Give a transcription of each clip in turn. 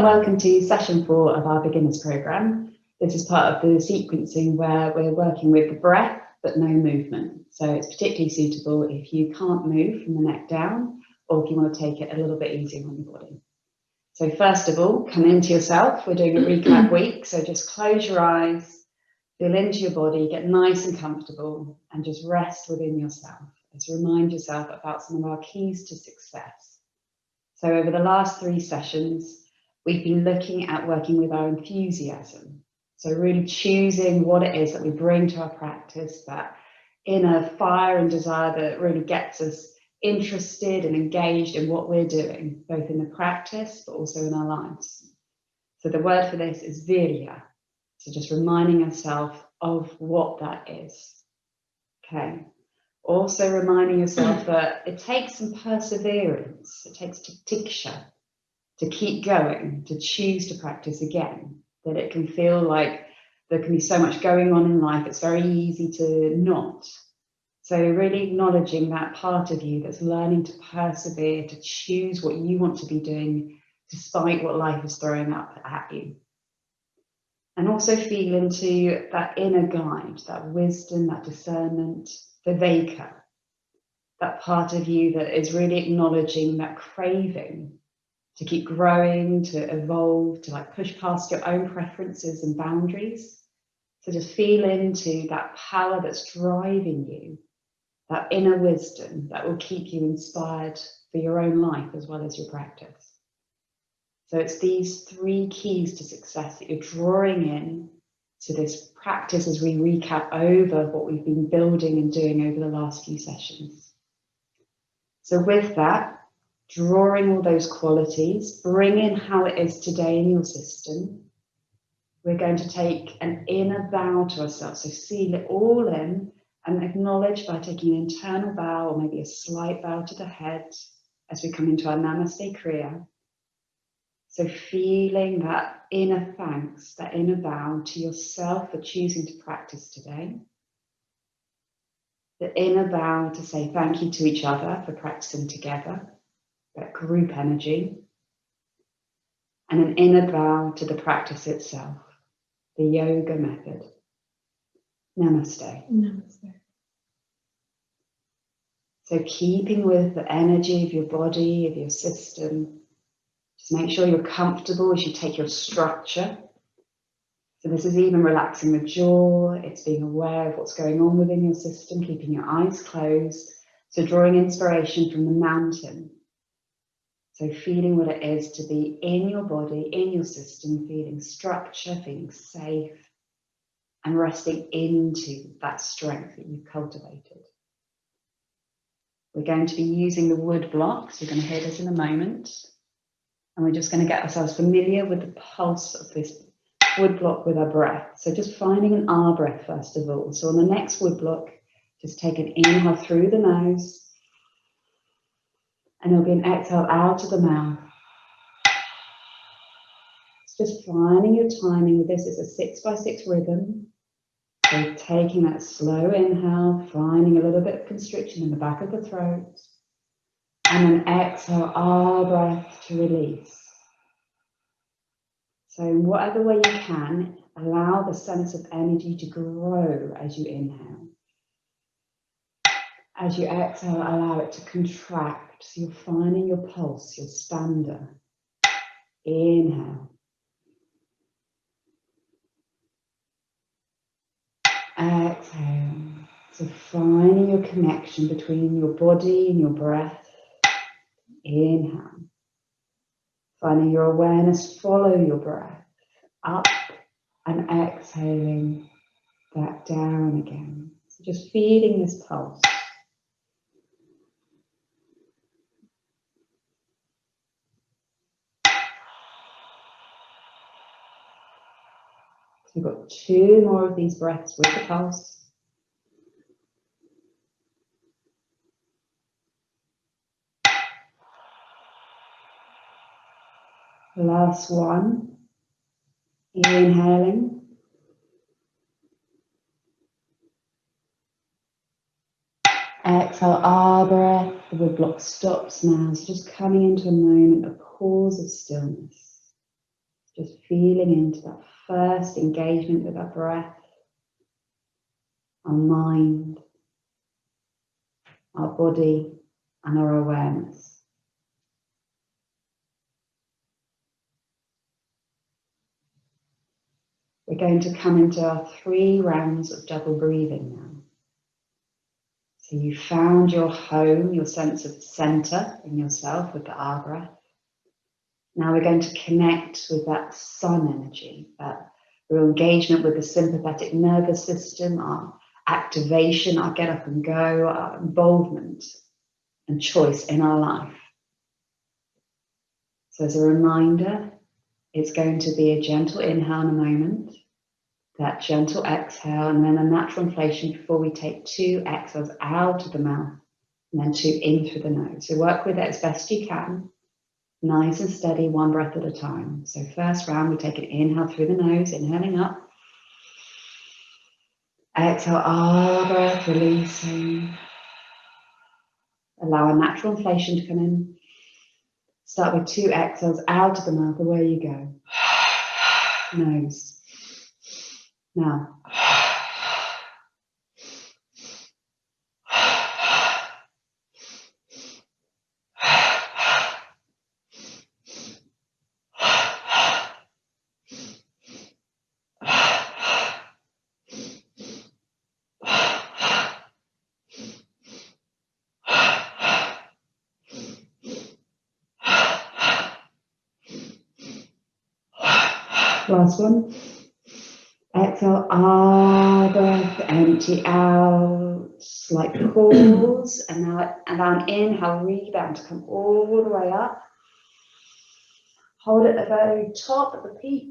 and welcome to session 4 of our beginners program. This is part of the sequencing where we're working with the breath but no movement. So it's particularly suitable if you can't move from the neck down or if you want to take it a little bit easier on your body. So first of all, come into yourself. We're doing a recap week, so just close your eyes, feel into your body, get nice and comfortable, and just rest within yourself. Just remind yourself about some of our keys to success. So over the last 3 sessions, we've been looking at working with our enthusiasm. So really choosing what it is that we bring to our practice, that inner fire and desire that really gets us interested and engaged in what we're doing, both in the practice, but also in our lives. So the word for this is virya. So just reminding ourselves of what that is. Okay. Also reminding yourself that it takes some perseverance. It takes tiksha to keep going, to choose to practice again, that it can feel like there can be so much going on in life, it's very easy to not. So really acknowledging that part of you that's learning to persevere, to choose what you want to be doing despite what life is throwing up at you. And also feel into that inner guide, that wisdom, that discernment, viveka, that part of you that is really acknowledging that craving to keep growing, to evolve, to like push past your own preferences and boundaries. So just feel into that power that's driving you, that inner wisdom that will keep you inspired for your own life as well as your practice. So it's these 3 keys to success that you're drawing in to this practice as we recap over what we've been building and doing over the last few sessions. So with that, drawing all those qualities, bring in how it is today in your system. We're going to take an inner bow to ourselves, so seal it all in and acknowledge by taking an internal bow or maybe a slight bow to the head as we come into our Namaste Kriya. So feeling that inner thanks, that inner bow to yourself for choosing to practice today. The inner bow to say thank you to each other for practicing together. That group energy, and an inner bow to the practice itself, the yoga method. Namaste. Namaste. So keeping with the energy of your body, of your system, just make sure you're comfortable as you take your structure. So this is even relaxing the jaw, it's being aware of what's going on within your system, keeping your eyes closed. So drawing inspiration from the mountain. So feeling what it is to be in your body, in your system, feeling structure, feeling safe, and resting into that strength that you've cultivated. We're going to be using the wood blocks. You're going to hear this in a moment. And we're just going to get ourselves familiar with the pulse of this wood block with our breath. So just finding an R breath first of all. So on the next wood block, just take an inhale through the nose. And there'll be an exhale out of the mouth. It's just finding your timing with this. It's a 6x6 rhythm. So taking that slow inhale, finding a little bit of constriction in the back of the throat. And then exhale, R breath to release. So in whatever way you can, allow the sense of energy to grow as you inhale. As you exhale, allow it to contract. So you're finding your pulse, your spanda. Inhale. Exhale. So finding your connection between your body and your breath. Inhale. Finding your awareness follow your breath. Up and exhaling back down again. So just feeling this pulse. So we've got 2 more of these breaths with the pulse. Last one. Inhaling. Exhale, R breath. The wood block stops now. So just coming into a moment, a pause of stillness. Just feeling into that first engagement with our breath, our mind, our body, and our awareness. We're going to come into our 3 rounds of double breathing now. So you found your home, your sense of center in yourself with the R breath. Now we're going to connect with that sun energy, that real engagement with the sympathetic nervous system, our activation, our get up and go, our involvement and choice in our life. So as a reminder, it's going to be a gentle inhale in a moment, that gentle exhale, and then a natural inflation before we take 2 exhales out of the mouth and then 2 in through the nose. So work with it as best you can, nice and steady, 1 breath at a time. So first round, we take an inhale through the nose, inhaling up. Exhale, R breath, releasing. Allow a natural inflation to come in. Start with 2 exhales out of the mouth, away you go. Nose. Now. Last one. Exhale, R breath, empty out, slight pause, and now allow an inhale, rebound to come all the way up. Hold it at the very top, at the peak,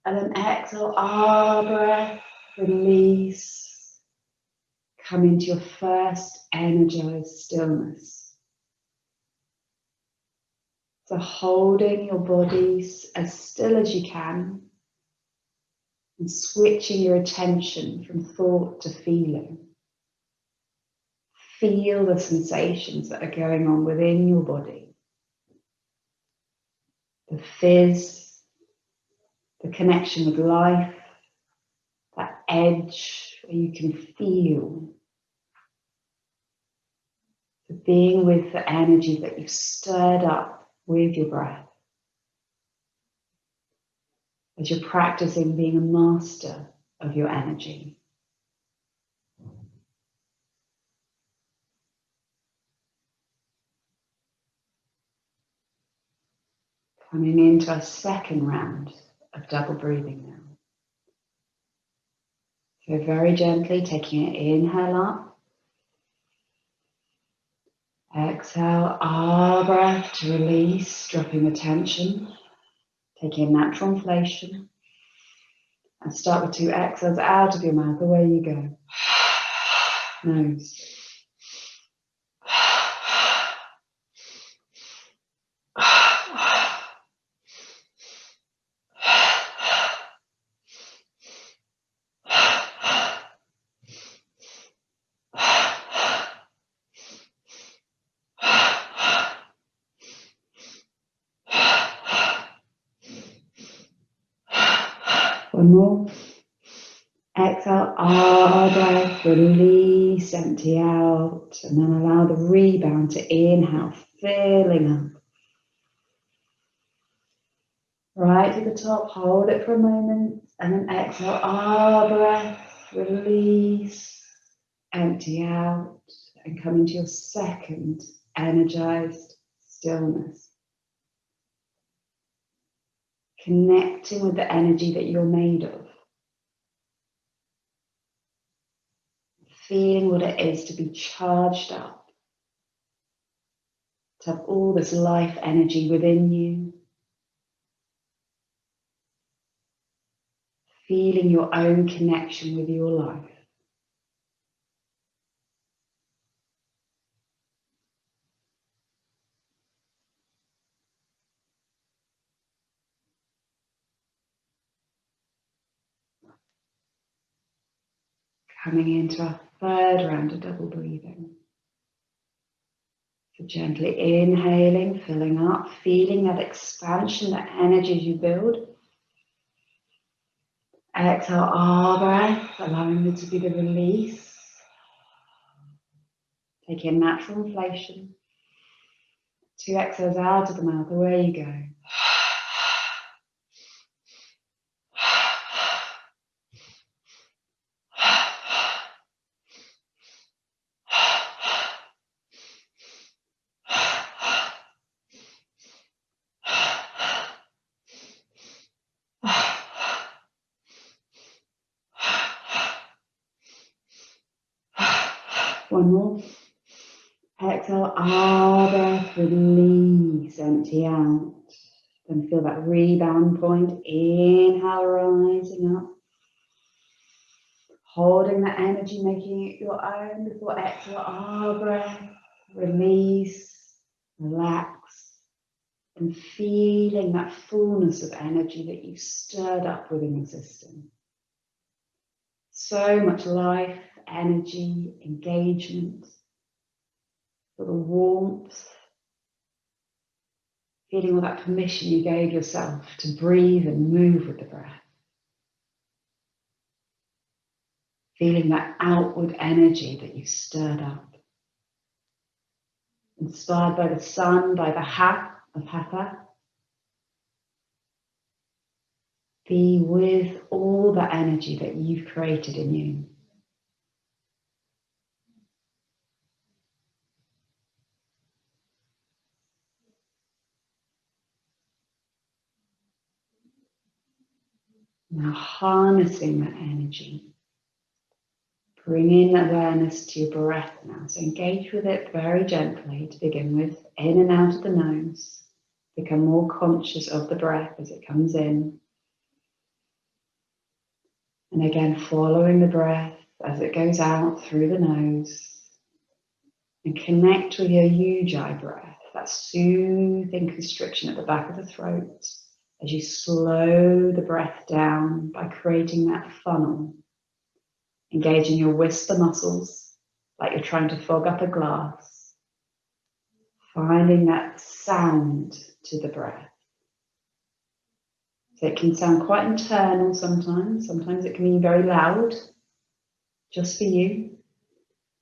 and then exhale, R breath, release. Come into your first energized stillness. So holding your body as still as you can, and switching your attention from thought to feeling. Feel the sensations that are going on within your body. The fizz, the connection with life, that edge where you can feel. The being with the energy that you've stirred up with your breath. As you're practicing being a master of your energy. Coming into our second round of double breathing now. So very gently taking an inhale up. Exhale, R breath to release, dropping the tension. Taking a natural inflation. And start with 2 exhales out of your mouth, away you go. Nose. One more. Exhale, R breath, release, empty out, and then allow the rebound to inhale, filling up. Right to the top, hold it for a moment, and then exhale, R breath, release, empty out, and come into your second energized stillness. Connecting with the energy that you're made of. Feeling what it is to be charged up. To have all this life energy within you. Feeling your own connection with your life. Coming into our third round of double breathing. So gently inhaling, filling up, feeling that expansion, that energy as you build. Exhale, our breath, allowing it to be the release. Taking a natural inflation. 2 exhales out of the mouth, away you go. One more. Exhale, our breath, release, empty out. Then feel that rebound point. Inhale, rising up. Holding that energy, making it your own before exhale, our breath, release, relax, and feeling that fullness of energy that you've stirred up within your system. So much life, energy, engagement, for the warmth, feeling all that permission you gave yourself to breathe and move with the breath. Feeling that outward energy that you stirred up. Inspired by the sun, by the hat of Hatha. Be with all the energy that you've created in you. Now harnessing that energy. Bringing awareness to your breath now. So engage with it very gently to begin with. In and out of the nose. Become more conscious of the breath as it comes in. And again, following the breath as it goes out through the nose. And connect with your Ujjayi breath, that soothing constriction at the back of the throat. As you slow the breath down by creating that funnel. Engaging your whisper muscles, like you're trying to fog up a glass. Finding that sound to the breath. So it can sound quite internal sometimes. Sometimes it can be very loud, just for you.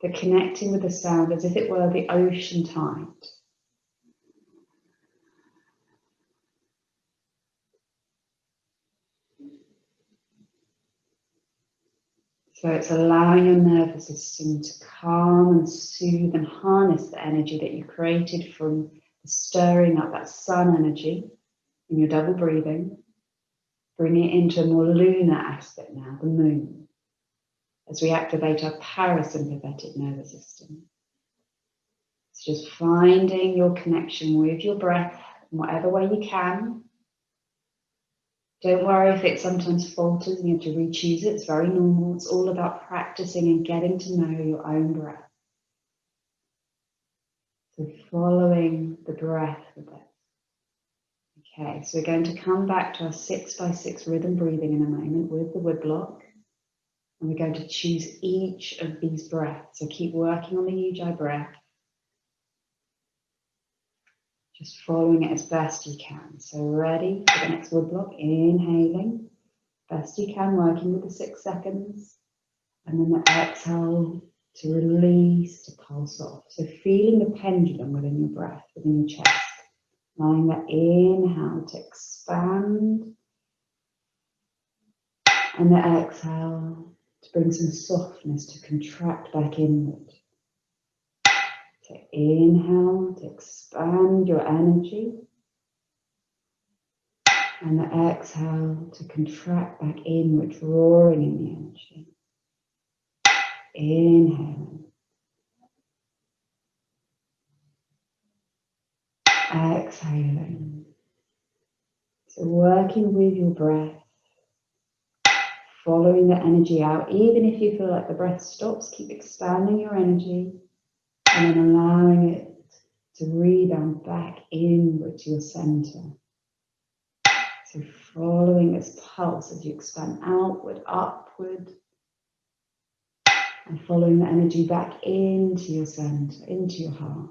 But connecting with the sound as if it were the ocean tide. So it's allowing your nervous system to calm and soothe and harness the energy that you created from stirring up that sun energy in your double breathing. Bring it into a more lunar aspect now, the moon, as we activate our parasympathetic nervous system. So just finding your connection with your breath in whatever way you can. Don't worry if it sometimes falters and you have to re-choose it. It's very normal. It's all about practicing and getting to know your own breath. So following the breath with it. Okay, so we're going to come back to our 6x6 rhythm breathing in a moment with the wood block. And we're going to choose each of these breaths. So keep working on the Ujjayi breath. Just following it as best you can. So ready for the next wood block. Inhaling. Best you can, working with the 6 seconds. And then the exhale to release, to pulse off. So feeling the pendulum within your breath, within your chest. Allowing that inhale to expand. And the exhale to bring some softness, to contract back inward. To inhale, to expand your energy. And the exhale to contract back inward, drawing in the energy. Inhaling. Exhaling. So working with your breath. Following the energy out. Even if you feel like the breath stops, keep expanding your energy. And then allowing it to rebound back inward to your center. So following this pulse as you expand outward, upward. And following the energy back into your center, into your heart.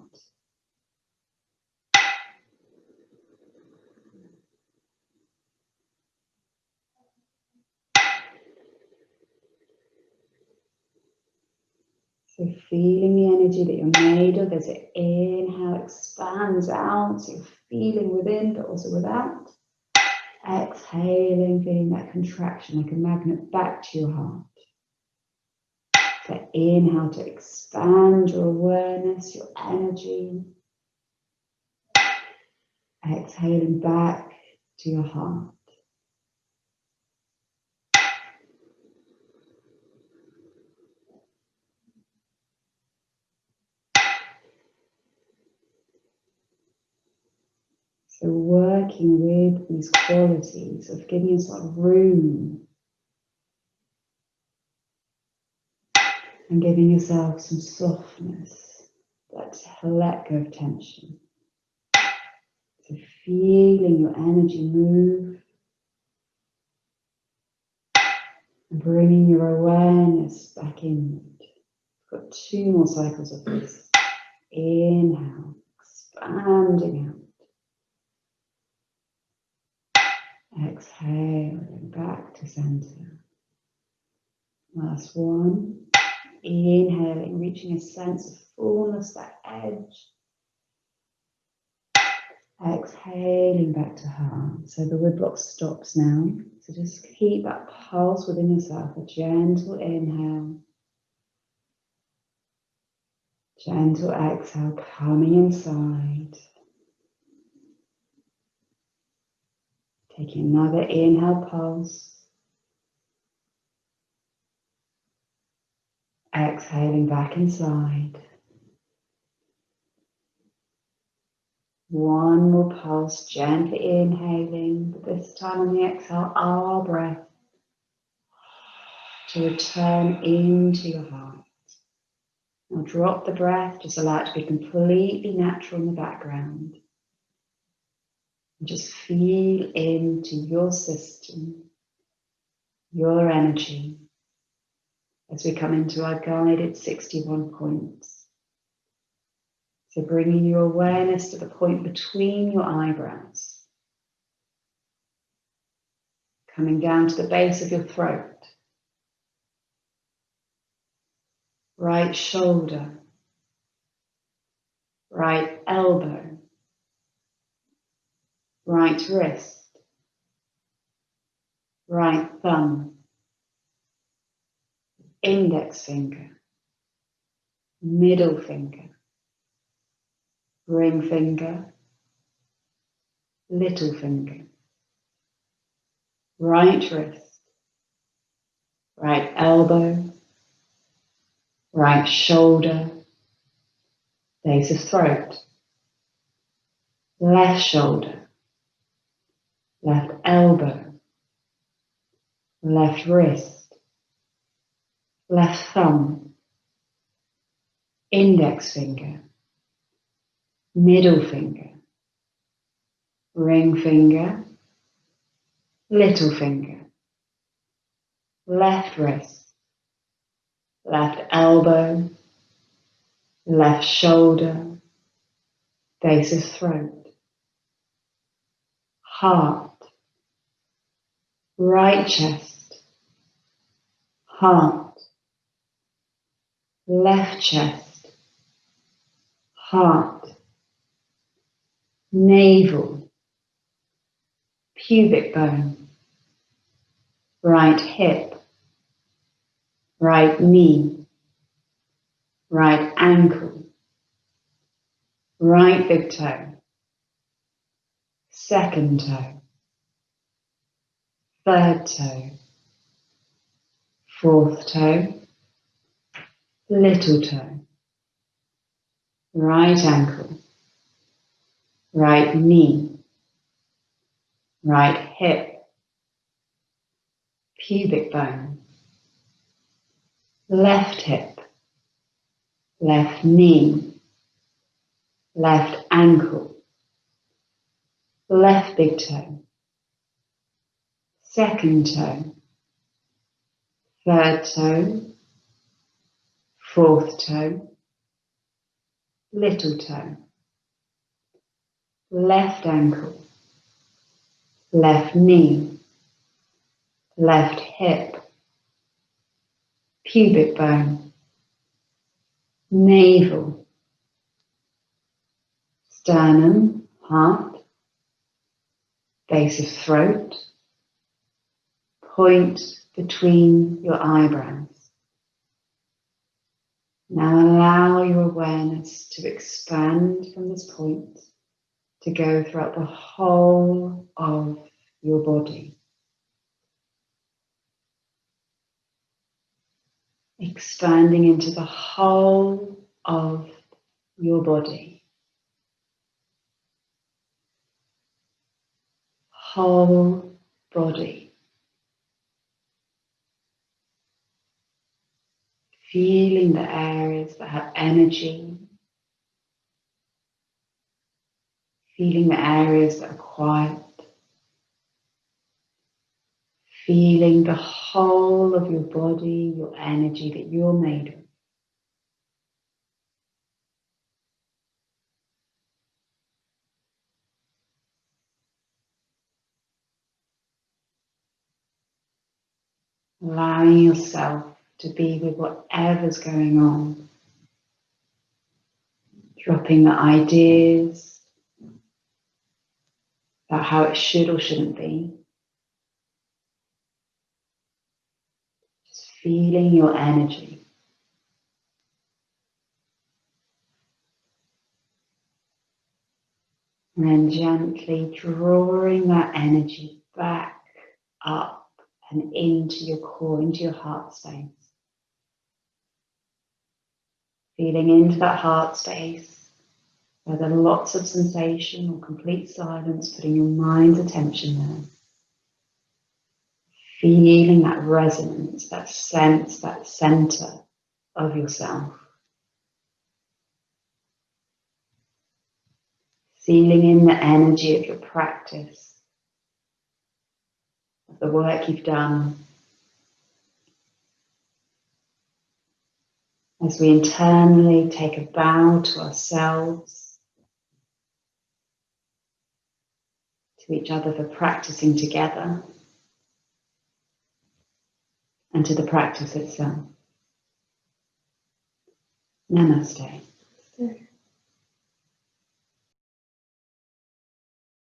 So feeling the energy that you're made of as it inhale expands out. So you're feeling within, but also without. Exhaling, feeling that contraction like a magnet back to your heart. So inhale to expand your awareness, your energy. Exhaling back to your heart. So working with these qualities of giving yourself room and giving yourself some softness, but to let go of tension. So feeling your energy move and bringing your awareness back inward. We've got 2 more cycles of this. Inhale, expanding out. Exhaling back to center. Last one. Inhaling, reaching a sense of fullness, that edge. Exhaling back to heart. So the woodblock stops now. So just keep that pulse within yourself. A gentle inhale. Gentle exhale, coming inside. Taking another inhale pulse. Exhaling back inside. One more pulse, gently inhaling, but this time on the exhale, our breath to return into your heart. Now drop the breath, just allow it to be completely natural in the background. And just feel into your system, your energy, as we come into our guided 61 points. So bringing your awareness to the point between your eyebrows. Coming down to the base of your throat. Right shoulder. Right elbow. Right wrist. Right thumb. Index finger. Middle finger. Ring finger. Little finger. Right wrist. Right elbow. Right shoulder. Base of throat. Left shoulder. Left elbow. Left wrist. Left thumb. Index finger. Middle finger. Ring finger. Little finger. Left wrist. Left elbow. Left shoulder. Base of throat. Heart. Right chest. Heart. Left chest. Heart. Navel. Pubic bone. Right hip. Right knee. Right ankle. Right big toe. Second toe. Third toe. Fourth toe. Little toe. Right ankle. Right knee. Right hip. Pubic bone. Left hip. Left knee. Left ankle. Left big toe. Second toe. Third toe. Fourth toe. Little toe. Left ankle. Left knee. Left hip. Pubic bone. navel, sternum, heart, base of throat, point between your eyebrows. Now allow your awareness to expand from this point to go throughout the whole of your body. Expanding into the whole of your body. Whole body. Feeling the areas that have energy. Feeling the areas that are quiet. Feeling the whole of your body, your energy that you're made of. Allowing yourself to be with whatever's going on. Dropping the ideas about how it should or shouldn't be. Just feeling your energy. And then gently drawing that energy back up and into your core, into your heart space. Feeling into that heart space, where there are lots of sensation or complete silence, putting your mind's attention there. Feeling that resonance, that sense, that center of yourself. Feeling in the energy of your practice, of the work you've done. As we internally take a bow to ourselves, to each other for practicing together, and to the practice itself. Namaste.